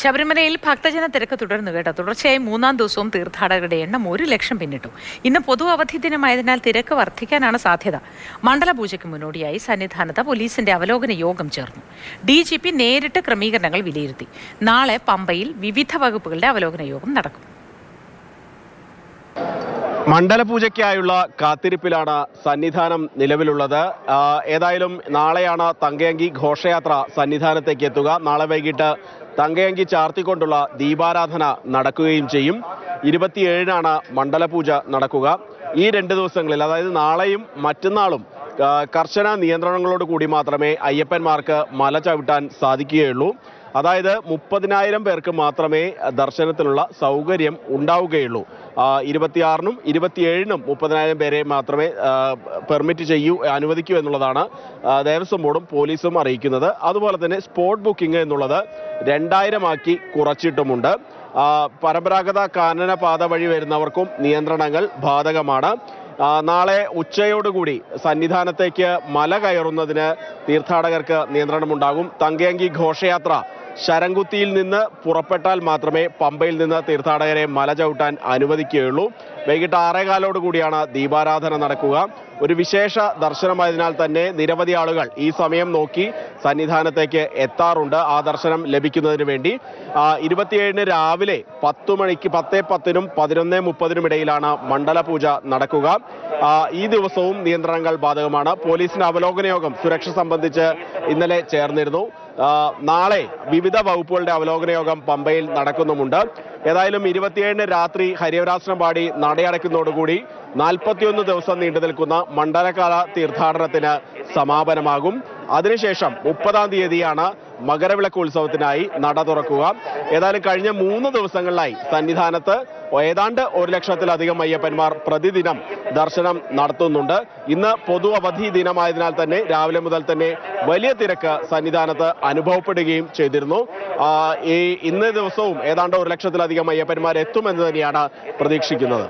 ശബരിമലയിൽ ഭക്തജന തിരക്ക് തുടർന്നു കേട്ടോ. തുടർച്ചയായി മൂന്നാം ദിവസവും തീർത്ഥാടകരുടെ എണ്ണം 1 ലക്ഷം പിന്നിട്ടു. ഇന്ന് പൊതു അവധി ദിനമായതിനാൽ തിരക്ക് വർദ്ധിക്കാനാണ് സാധ്യത. മണ്ഡലപൂജയ്ക്ക് മുന്നോടിയായി സന്നിധാനത്ത് പോലീസിന്റെ അവലോകന യോഗം ചേർന്നു. DGP നേരിട്ട് ക്രമീകരണങ്ങൾ വിലയിരുത്തി. നാളെ പമ്പയിൽ വിവിധ വകുപ്പുകളുടെ അവലോകന യോഗം നടക്കും. മണ്ഡലപൂജയ്ക്കായുള്ള കാത്തിരിപ്പിലാണ് സന്നിധാനം നിലവിലുള്ളത്. ഏതായാലും നാളെയാണ് തങ്കയങ്കി ഘോഷയാത്ര സന്നിധാനത്തേക്ക് എത്തുക. നാളെ വൈകിട്ട് തങ്കയങ്കി ചാർത്തിക്കൊണ്ടുള്ള ദീപാരാധന നടക്കുകയും ചെയ്യും. 27-നാണ് മണ്ഡലപൂജ നടക്കുക. ഈ 2 ദിവസങ്ങളിൽ, അതായത് നാളെയും മറ്റന്നാളും കർശന നിയന്ത്രണങ്ങളോട് കൂടി മാത്രമേ അയ്യപ്പന്മാർക്ക് മല ചവിട്ടാൻ സാധിക്കുകയുള്ളൂ. അതായത് 30,000 പേർക്ക് മാത്രമേ ദർശനത്തിനുള്ള സൗകര്യം ഉണ്ടാവുകയുള്ളൂ. 26-നും 27-നും 30,000 പേരെ മാത്രമേ പെർമിറ്റ് അനുവദിക്കൂ എന്നുള്ളതാണ് ദേവസ്വം ബോർഡും പോലീസും അറിയിക്കുന്നത്. അതുപോലെ തന്നെ സ്പോട്ട് ബുക്കിംഗ് എന്നുള്ളത് 2000 ആക്കി കുറച്ചിട്ടുമുണ്ട്. പരമ്പരാഗത കാനന പാത വഴി വരുന്നവർക്കും നിയന്ത്രണങ്ങൾ ബാധകമാണ്. നാളെ ഉച്ചയോടുകൂടി സന്നിധാനത്തേക്ക് മല കയറുന്നതിന് തീർത്ഥാടകർക്ക് നിയന്ത്രണമുണ്ടാകും. തങ്കയങ്കി ഘോഷയാത്ര ശരംകുത്തിയിൽ നിന്ന് പുറപ്പെട്ടാൽ മാത്രമേ പമ്പയിൽ നിന്ന് തീർത്ഥാടകരെ മല ചവിട്ടാൻ അനുവദിക്കുകയുള്ളൂ. വൈകിട്ട് 6:15 കൂടിയാണ് ദീപാരാധന നടക്കുക. ഒരു വിശേഷ ദർശനമായതിനാൽ തന്നെ നിരവധി ആളുകൾ ഈ സമയം നോക്കി സന്നിധാനത്തേക്ക് എത്താറുണ്ട് ആ ദർശനം ലഭിക്കുന്നതിന് വേണ്ടി. 27-ന് രാവിലെ 10 മണിക്ക് 10:10-നും 11:30-നും ഇടയിലാണ് മണ്ഡലപൂജ നടക്കുക. ഈ ദിവസവും നിയന്ത്രണങ്ങൾ ബാധകമാണ്. പോലീസിന്റെ അവലോകന യോഗം സുരക്ഷ സംബന്ധിച്ച് ഇന്നലെ ചേർന്നിരുന്നു. നാളെ വിവിധ വകുപ്പുകളുടെ അവലോകന യോഗം പമ്പയിൽ നടക്കുന്നുമുണ്ട്. ഏതായാലും 27-ന് രാത്രി ഹരിവരാസനം പാടി നടയടയ്ക്കുന്നതോടുകൂടി 41 ദിവസം നീണ്ടു നിൽക്കുന്ന മണ്ഡലകാല തീർത്ഥാടനത്തിന് സമാപനമാകും. അതിനുശേഷം 30-ാം തീയതിയാണ് മകരവിളക്ക് ഉത്സവത്തിനായി നട തുറക്കുക. ഏതായാലും കഴിഞ്ഞ 3 ദിവസങ്ങളിലായി സന്നിധാനത്ത് ഏതാണ്ട് 1 ലക്ഷത്തിലധികം അയ്യപ്പന്മാർ പ്രതിദിനം ദർശനം നടത്തുന്നുണ്ട്. ഇന്ന് പൊതു അവധി ദിനമായതിനാൽ തന്നെ രാവിലെ മുതൽ തന്നെ വലിയ തിരക്ക് സന്നിധാനത്ത് അനുഭവപ്പെടുകയും ചെയ്തിരുന്നു. ഇന്ന് ദിവസവും ഏതാണ്ട് 1 ലക്ഷത്തിലധികം അയ്യപ്പന്മാർ എത്തുമെന്ന് തന്നെയാണ് പ്രതീക്ഷിക്കുന്നത്.